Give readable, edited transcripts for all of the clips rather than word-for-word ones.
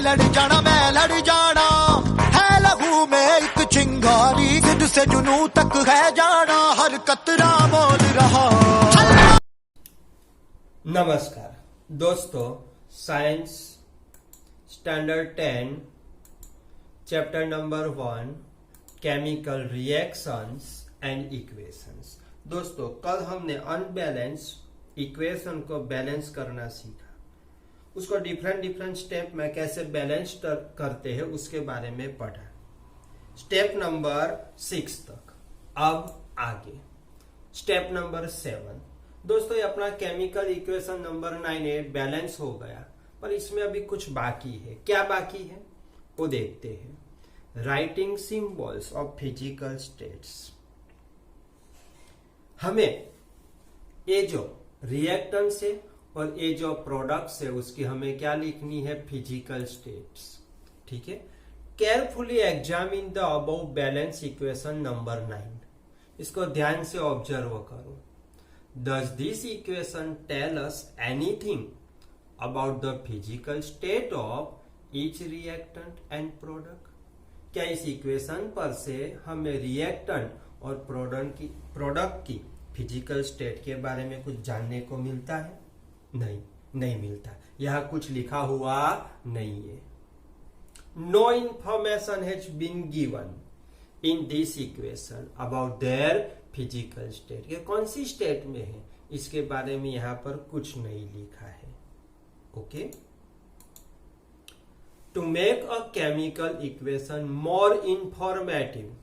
मैं लड़ जाना है लहू में एक चिंगारी जिद से जुनू तक है जाना हर कतरा बोल रहा। नमस्कार दोस्तों, science standard 10 chapter number 1 chemical reactions and equations. दोस्तों, कल हमने अनबैलेंस इक्वेशन को बैलेंस करना सीखा। उसको डिफरेंट स्टेप में कैसे बैलेंस करते हैं उसके बारे में पढ़ा। स्टेप नंबर 6 तक। अब आगे स्टेप नंबर 7। दोस्तों, ये अपना केमिकल इक्वेशन नंबर 9 है, बैलेंस हो गया, पर इसमें अभी कुछ बाकी है। क्या बाकी है वो देखते हैं। Writing symbols of physical states. हमें ये जो रिएक्टेंट्स है और ये जो प्रोडक्ट्स है उसकी हमें क्या लिखनी है, फिजिकल स्टेट्स। ठीक है। Carefully examine the above balance equation number 9। इसको ध्यान से ऑब्जर्व करो। Does this equation tell us anything about the physical state of each reactant and product? क्या इस इक्वेशन पर से हमें रिएक्टेंट और प्रोडक्ट की फिजिकल स्टेट के बारे में कुछ जानने को मिलता है? नहीं मिलता। यहां कुछ लिखा हुआ नहीं है। No information has been given in this equation about their physical state. ये कौन सी स्टेट में है इसके बारे में यहां पर कुछ नहीं लिखा है। Okay. To make a chemical equation more informative,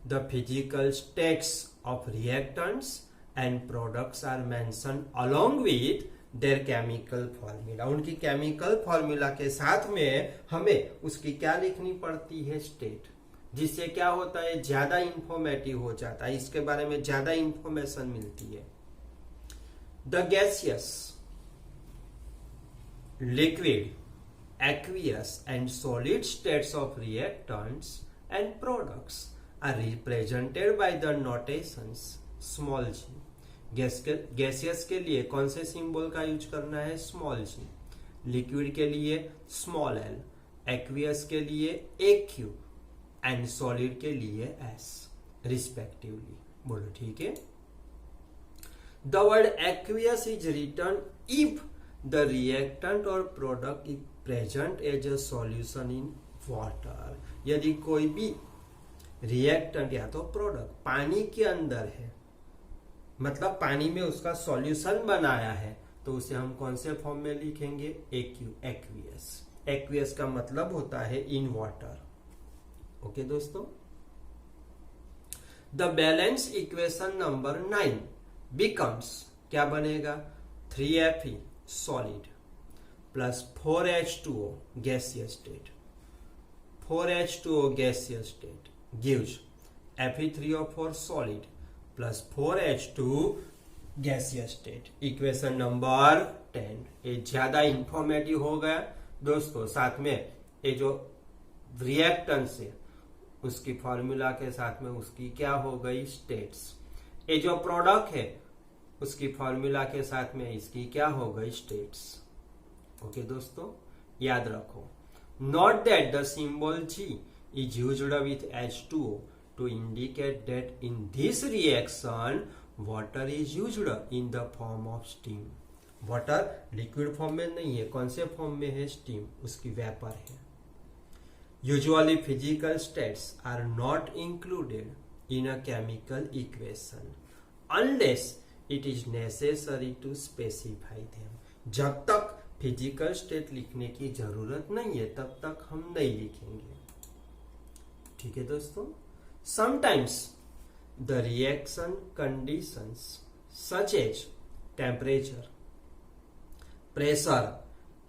the physical states of reactants and products are mentioned along with their chemical formula। उनकी केमिकल फॉर्मूला के साथ में हमें उसकी क्या लिखनी पड़ती है, स्टेट, जिससे क्या होता है, ज्यादा इंफॉर्मेटिव हो जाता है, इसके बारे में ज्यादा इंफॉर्मेशन मिलती है। The gaseous, liquid, aqueous and solid states of reactants and products are represented by the notations small g। Gaseous के लिए कौन से सिंबल का यूज करना है, स्मॉल जी। लिक्विड के लिए स्मॉल एल, एक्वियस के लिए AQ एंड सॉलिड के लिए S रिस्पेक्टिवली। बोलो ठीक है। The word aqueous is written if the reactant और product is present as a solution in water. यदि कोई भी रिएक्टेंट या तो प्रोडक्ट पानी के अंदर है, मतलब पानी में उसका सॉल्यूशन बनाया है, तो उसे हम कौन से फॉर्म में लिखेंगे, AQ, एक्वियस। एक्वियस का मतलब होता है इन वाटर। ओके दोस्तों। The balance equation number 9 becomes, क्या बनेगा, 3Fe solid plus 4H2O gaseous state. 4H2O gaseous state gives Fe3O4 solid plus 4H2 gaseous state। Equation number 10। ये ज्यादा इंफॉर्मेटिव हो गया दोस्तों। साथ में ये जो रिएक्टेंट्स है उसकी फॉर्मूला के साथ में उसकी क्या हो गई, स्टेट्स। ये जो प्रोडक्ट है उसकी फॉर्मूला के साथ में इसकी क्या हो गई, स्टेट्स। ओके दोस्तों, याद रखो। Note that the symbol G is used with H2O to indicate that in this reaction water is used in the form of steam। Water liquid form में नहीं है, कौन से फॉर्म में है, स्टीम, उसकी वेपर है। Usually physical states are not included in a chemical equation unless it is necessary to specify them. जब तक फिजिकल स्टेट लिखने की जरूरत नहीं है तब तक हम नहीं लिखेंगे। ठीक है दोस्तों। Sometimes the reaction conditions such as temperature, pressure,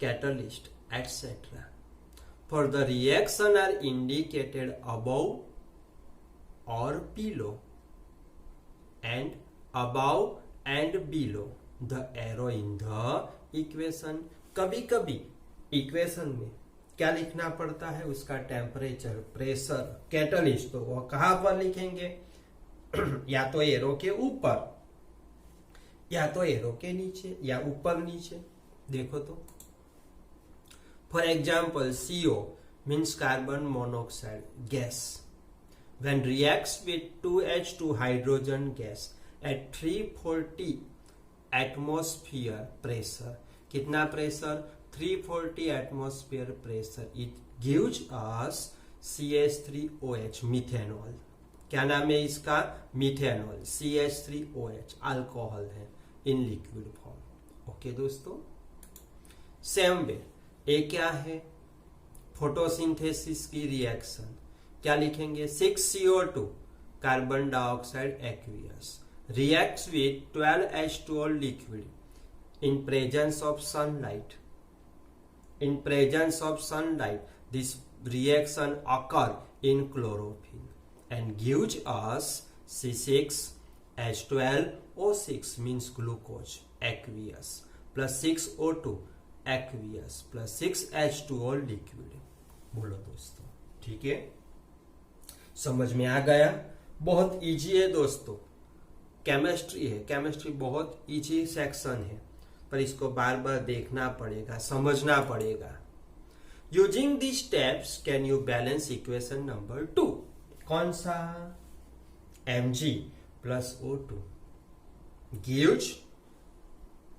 catalyst etcetera for the reaction are indicated above और below and above and below the arrow in the equation. कभी कभी इक्वेशन में क्या लिखना पड़ता है, उसका टेम्परेचर, प्रेशर, कैटलिस्ट, तो वो कहां पर लिखेंगे, या तो एरो के ऊपर या तो एरो के नीचे या ऊपर नीचे। देखो For example, CO means carbon monoxide gas. When reacts with 2H2 hydrogen gas at 340 atmosphere pressure, कितना pressure? 340 atmosphere pressure. It gives us CH3OH, methanol. क्या नाम है इसका? मिथेनॉल. CH3OH अल्कोहल है इन लिक्विड फॉर्म. ओके दोस्तों, same way ये क्या है? फोटोसिंथेसिस की रिएक्शन. क्या लिखेंगे? 6CO2 carbon dioxide aqueous reacts with 12H2O liquid in presence of sunlight. In presence of sunlight, this reaction occur in chlorophyll and gives us C6H12O6 means glucose aqueous plus 6O2 aqueous plus 6H2O liquid. बोलो दोस्तों, ठीक है? समझ में आ गया? बहुत easy है दोस्तों. केमिस्ट्री है, केमिस्ट्री बहुत इजी सेक्शन है, पर इसको बार बार देखना पड़ेगा, समझना पड़ेगा. Using this steps can you balance equation number 2. कौन सा? Mg plus O2 gives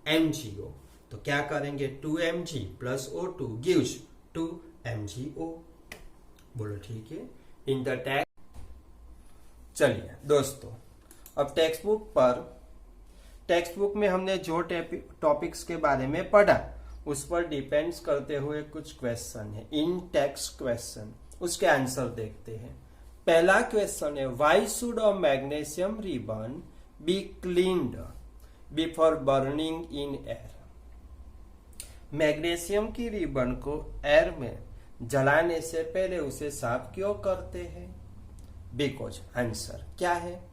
MgO. तो क्या करेंगे? 2Mg plus O2 gives 2MgO. बोलो ठीक है? In the text. चलिए दोस्तों, अब टेक्स्ट बुक में हमने जो टॉपिक्स के बारे में पढ़ा उस पर डिपेंड्स करते हुए कुछ क्वेश्चन है, इन टेक्स्ट क्वेश्चन. उसके आंसर देखते हैं. पहला क्वेश्चन है, why should a magnesium ribbon be cleaned before burning in air? Magnesium की रिबन को एयर में जलाने से पहले उसे साफ क्यों करते हैं? बिकॉज आंसर क्या है?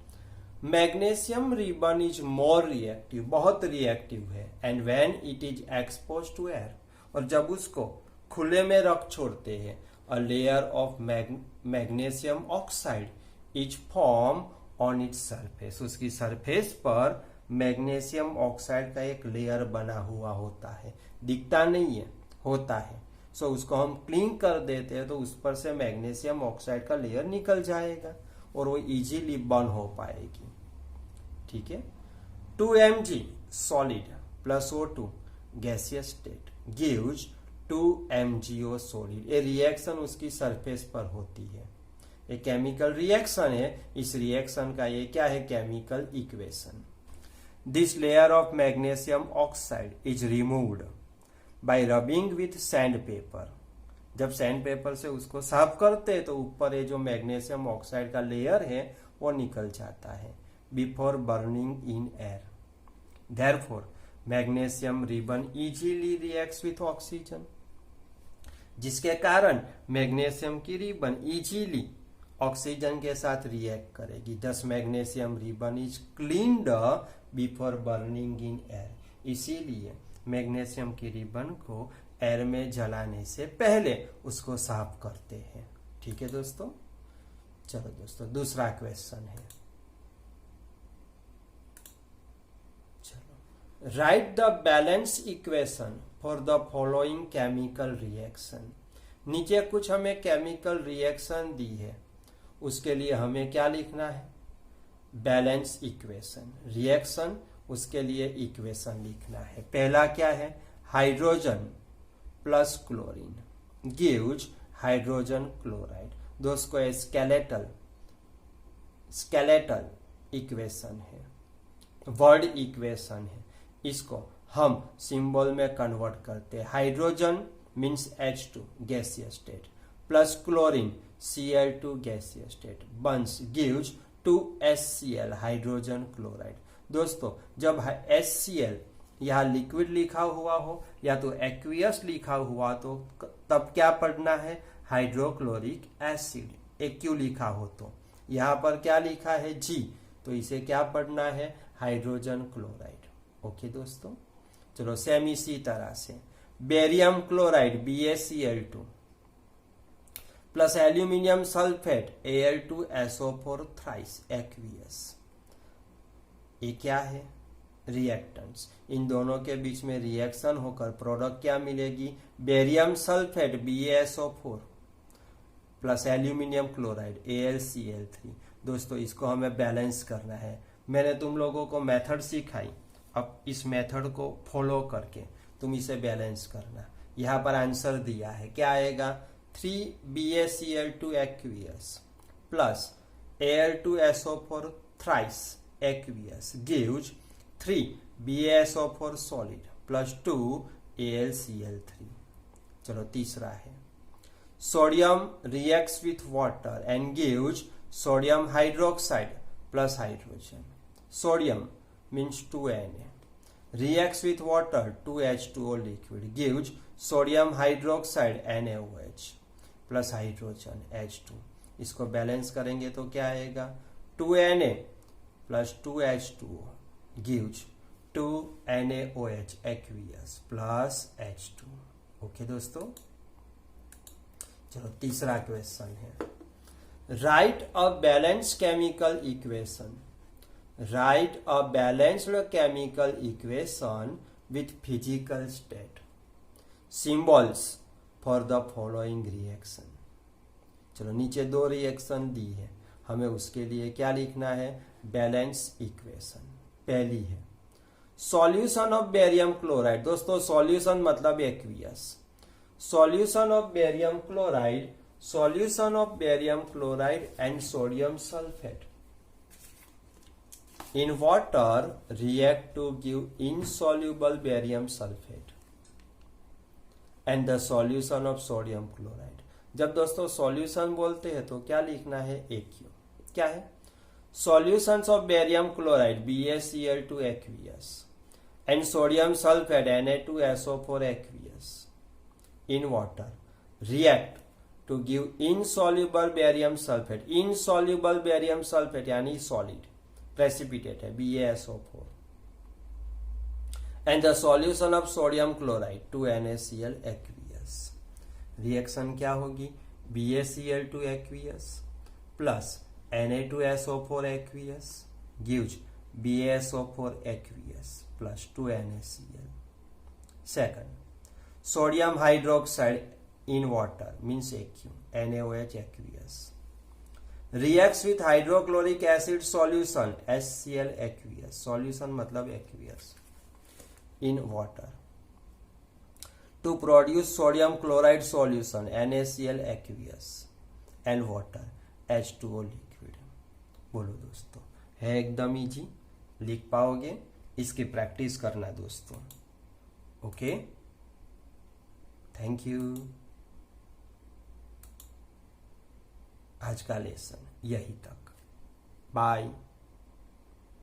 Magnesium ribbon is more reactive, बहुत रिएक्टिव है. And when it is expose to air, और जब उसको खुले में रख छोड़ते हैं, a layer of magnesium oxide is form on its surface. उसकी सरफेस पर मैग्नीशियम ऑक्साइड का एक लेयर बना हुआ होता है, दिखता नहीं है, होता है. सो उसको हम क्लीन कर देते हैं तो उस पर से मैग्नीशियम ऑक्साइड का लेयर निकल जाएगा और वो इजीली बर्न हो पाएगी. ठीक है? 2Mg solid plus O2 gaseous state gives 2MgO solid. ये रिएक्शन उसकी सरफेस पर होती है. ये केमिकल रिएक्शन है. इस रिएक्शन का ये क्या है? Chemical equation. This layer of magnesium oxide is removed by rubbing with sand paper. जब सैंड पेपर से उसको साफ करते हैं तो ऊपर ये जो मैग्नीशियम ऑक्साइड का लेयर है वो निकल जाता है before burning in air. Therefore magnesium ribbon easily reacts with oxygen, जिसके कारण मैग्नीशियम की रिबन इजीली ऑक्सीजन के साथ रिएक्ट करेगी. दस magnesium ribbon is cleaned before burning in air. इसीलिए मैग्नीशियम की रिबन को एयर में जलाने से पहले उसको साफ करते हैं. ठीक है दोस्तों? चलो दोस्तों, दूसरा क्वेश्चन है. चलो, right the balance equation for the following chemical reaction. नीचे कुछ हमें केमिकल रिएक्शन दी है, उसके लिए हमें क्या लिखना है? Balance equation. रिएक्शन, उसके लिए इक्वेशन लिखना है. पहला क्या है? Hydrogen plus chlorine gives hydrogen chloride. दोस्तों स्केलेटल इक्वेशन है, वर्ड इक्वेशन है. इसको हम सिंबल में कन्वर्ट करते हैं. Hydrogen means H2 gaseous state plus chlorine Cl2 gaseous state बंस गिव्स 2HCl हाइड्रोजन क्लोराइड. दोस्तों, जब HCl यहाँ लिक्विड लिखा हुआ हो या तो एक्वियस लिखा हुआ तो तब क्या पढ़ना है? Hydrochloric acid. एक्यू लिखा हो तो यहाँ पर क्या लिखा है? G, तो इसे क्या पढ़ना है? Hydrogen chloride. ओके दोस्तों, चलो सेम इसी तरह से barium chloride BaCl2 plus aluminium sulphate Al2SO4 thrice aqueous. ये क्या है? रिएक्टेंट्स, इन दोनों के बीच में रिएक्शन होकर प्रोडक्ट क्या मिलेगी, barium sulphate BaSO4 plus aluminium chloride AlCl3। दोस्तों इसको हमें बैलेंस करना है। मैंने तुम लोगों को मेथड सिखाई, अब इस मेथड को फॉलो करके तुम इसे बैलेंस करना। यहाँ पर आंसर दिया है, क्या आएगा, 3BaCl2 aqueous plus Al2SO4 thrice aqueous gives 3BaSO4 solid plus 2 AlCl3। चलो तीसरा है, sodium reacts with water and gives sodium hydroxide plus hydrogen. Sodium means 2Na reacts with water 2H2O liquid gives sodium hydroxide NaOH plus hydrogen H2। इसको balance करेंगे तो क्या आएगा, 2Na plus 2H2O gives 2NaOH aqueous plus H2। Okay दोस्तों, चलो तीसरा question है, right a balanced chemical equation. Write a balanced chemical equation with physical state. Symbols for the following reaction. चलो नीचे दो रिएक्शन दी है, हमें उसके लिए क्या लिखना है, बैलेंस इक्वेशन। पहली है सॉल्यूशन ऑफ बेरियम क्लोराइड। दोस्तों सॉल्यूशन मतलब aqueous. Solution of barium chloride, solution of barium chloride and sodium sulphate in water react to give insoluble barium sulfate and the solution of sodium chloride। जब दोस्तों solution बोलते हैं तो क्या लिखना है, AQ। क्या है, solutions of barium chloride BaCl2 aqueous and sodium sulfate Na2SO4 aqueous in water react to give insoluble barium sulfate। insoluble barium sulfate यानी solid प्रेसिपिटेट है BaSO4 and the solution of sodium chloride 2NaCl aqueous। Reaction क्या होगी, BaCl2 aqueous plus Na2SO4 aqueous gives BaSO4 aqueous plus 2NaCl। Second, sodium hydroxide in water means AQ, NaOH aqueous reacts with hydrochloric acid solution HCl aqueous। solution मतलब aqueous in water to produce sodium chloride solution NaCl aqueous and water H2O liquid। बोलो दोस्तों, है एकदम easy, लिख पाओगे, इसकी practice करना दोस्तों। Okay, thank you. आज का लेसन यही तक, बाय।